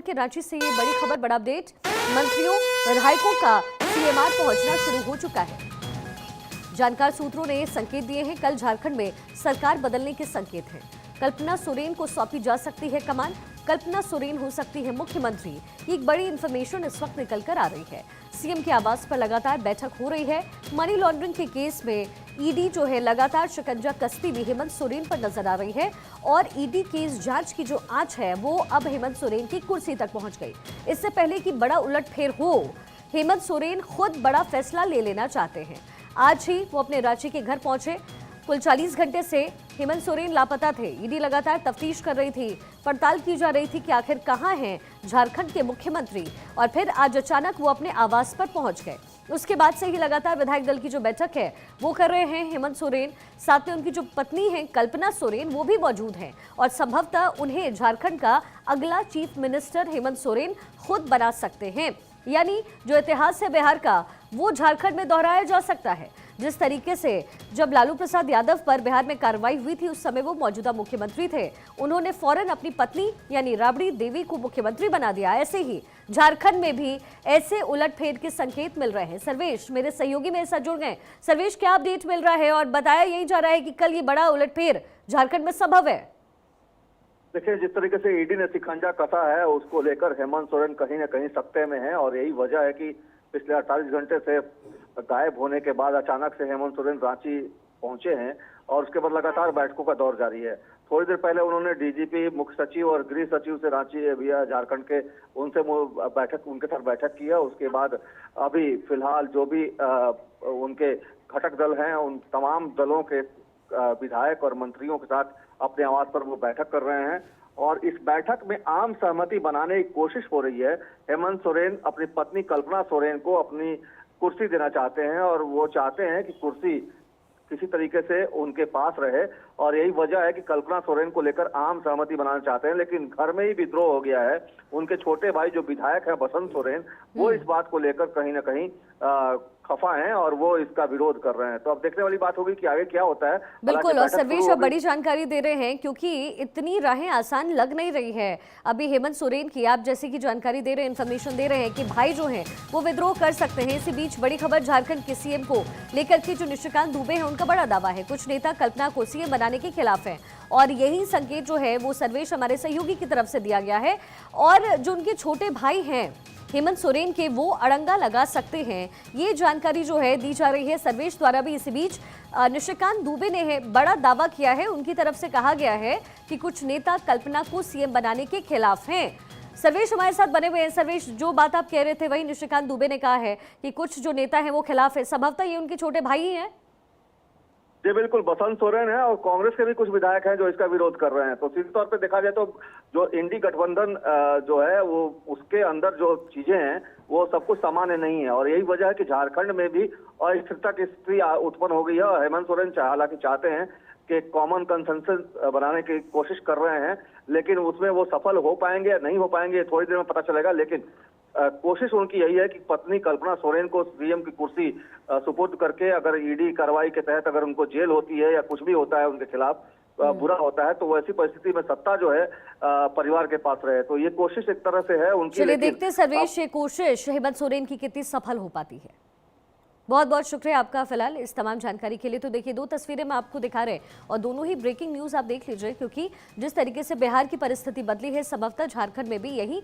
कि रांची से ये बड़ी खबर, बड़ा अपडेट। मंत्रियों विधायकों का सीएमआर पहुंचना शुरू हो चुका है। जानकार सूत्रों ने संकेत दिए हैं, कल झारखंड में सरकार बदलने के संकेत हैं। कल्पना सोरेन को सौंपी जा सकती है कमान, कल्पना सोरेन हो सकती है मुख्यमंत्री। ये एक बड़ी इंफॉर्मेशन इस वक्त निकल कर आ रही है। सीएम के आवास पर लगातार बैठक हो रही है। मनी लॉन्ड्रिंग के केस में ईडी जो है लगातार शिकंजा कसती भी हेमंत सोरेन पर नजर आ रही है और ईडी केस जांच की जो आंच है वो अब हेमंत सोरेन की कुर्सी तक पहुंच गई। इससे पहले कि बड़ा उलटफेर हो, हेमंत सोरेन खुद बड़ा फैसला ले लेना चाहते हैं। आज ही वो अपने रांची के घर पहुंचे। कुल 40 घंटे से हेमंत सोरेन लापता थे। ईडी लगातार तफ्तीश कर रही थी, पड़ताल की जा रही थी कि आखिर कहां हैं झारखंड के मुख्यमंत्री। और फिर आज अचानक वो अपने आवास पर पहुंच गए। उसके बाद से ही लगातार विधायक दल की जो बैठक है वो कर रहे हैं हेमंत सोरेन। साथ में उनकी जो पत्नी है कल्पना सोरेन वो भी मौजूद हैं और संभवतः उन्हें झारखंड का अगला चीफ मिनिस्टर हेमंत सोरेन खुद बना सकते हैं। यानी जो इतिहास है बिहार का वो झारखंड में दोहराया जा सकता है। जिस तरीके से जब लालू प्रसाद यादव पर बिहार में कार्रवाई हुई थी उस समय वो मौजूदा मुख्यमंत्री थे, उन्होंने फौरन अपनी पत्नी यानी राबड़ी देवी को मुख्यमंत्री बना दिया। ऐसे ही झारखंड में भी ऐसे उलटफेर के संकेत मिल रहे हैं। सर्वेश मेरे सहयोगी मेरे साथ जुड़ गए। सर्वेश, क्या अपडेट मिल रहा है और बताया यही जा रहा है कि कल ये बड़ा उलटफेर झारखंड में संभव है? देखिए, जिस तरीके से ईडी ने शिकंजा कसा है उसको लेकर हेमंत सोरेन कहीं ना कहीं सकते में है और यही वजह है कि पिछले 48 घंटे से गायब होने के बाद अचानक से हेमंत सोरेन रांची पहुंचे हैं और उसके बाद लगातार बैठकों का दौर जारी है। थोड़ी देर पहले उन्होंने डीजीपी, मुख्य सचिव और गृह सचिव से रांची भैया झारखंड के उनसे उनके साथ बैठक की है। उसके बाद अभी फिलहाल जो भी उनके घटक दल हैं उन तमाम दलों के विधायक और मंत्रियों के साथ अपने आवास पर वो बैठक कर रहे हैं और इस बैठक में आम सहमति बनाने की कोशिश हो रही है। हेमंत सोरेन अपनी पत्नी कल्पना सोरेन को अपनी कुर्सी देना चाहते हैं और वो चाहते हैं कि कुर्सी किसी तरीके से उनके पास रहे और यही वजह है कि कल्पना सोरेन को लेकर आम सहमति बनाना चाहते हैं। लेकिन घर में ही विद्रोह हो गया है। उनके छोटे भाई जो विधायक है बसंत सोरेन, वो इस बात को लेकर कहीं ना कहीं खफा हैं और वो इसका विरोध कर रहे हैं। तो अब देखने वाली बात होगी कि आगे क्या होता है। बिल्कुल, और सर्वेश अब बड़ी जानकारी दे रहे हैं क्योंकि इतनी राहें आसान लग नहीं रही है। अभी हेमंत सोरेन की आप जैसे की जानकारी दे रहे हैं, इन्फॉर्मेशन दे रहे हैं कि भाई जो हैं वो विद्रोह कर सकते हैं। इसी बीच बड़ी खबर झारखंड के सीएम को लेकर के जो निशिकांत दुबे हैं उनका बड़ा दावा है। कुछ नेता कल्पना को सीएम बनाने के खिलाफ हैं और यही संकेत जो है वो सर्वेश हमारे सहयोगी की तरफ से दिया गया है। और जो उनके छोटे भाई हैं हेमंत सोरेन के, वो अड़ंगा लगा सकते हैं, ये जानकारी जो है दी जा रही है सर्वेश द्वारा भी। इसी बीच निशिकांत दुबे ने बड़ा दावा किया है। उनकी तरफ से कहा गया है कि कुछ नेता कल्पना को सीएम बनाने के खिलाफ हैं। सर्वेश हमारे साथ बने हुए हैं। सर्वेश, जो बात आप कह रहे थे वही निशिकांत दुबे ने कहा है कि कुछ जो नेता है वो खिलाफ है। संभवतः ये उनके छोटे भाई ही हैं। जी बिल्कुल, बसंत सोरेन है और कांग्रेस के भी कुछ विधायक हैं जो इसका विरोध कर रहे हैं। तो सीधे तौर पे देखा जाए तो जो इंडी गठबंधन जो है वो उसके अंदर जो चीजें हैं वो सब कुछ सामान्य नहीं है और यही वजह है कि झारखंड में भी अस्थिरता की स्थिति उत्पन्न हो गई है। और हेमंत सोरेन हालांकि चाहते हैं कि कॉमन कंसेंसस बनाने की कोशिश कर रहे हैं, लेकिन उसमें वो सफल हो पाएंगे या नहीं हो पाएंगे थोड़ी देर में पता चलेगा। लेकिन कोशिश उनकी यही है कि पत्नी कल्पना सोरेन को सीएम की कुर्सी सुपुर्द करके अगर ईडी कार्रवाई के तहत अगर उनको जेल होती है या कुछ भी होता है उनके खिलाफ बुरा होता है तो वैसी परिस्थिति में सत्ता जो है परिवार के पास रहे। तो ये कोशिश एक तरह से है उनकी। चलिए देखते हैं सर्वेश ये कोशिश हेमंत सोरेन की कितनी सफल हो पाती है। बहुत बहुत शुक्रिया आपका फिलहाल इस तमाम जानकारी के लिए। तो देखिए, दो तस्वीरें मैं आपको दिखा रहे हैं और दोनों ही ब्रेकिंग न्यूज आप देख लीजिए क्योंकि जिस तरीके से बिहार की परिस्थिति बदली है संभवतः झारखंड में भी यही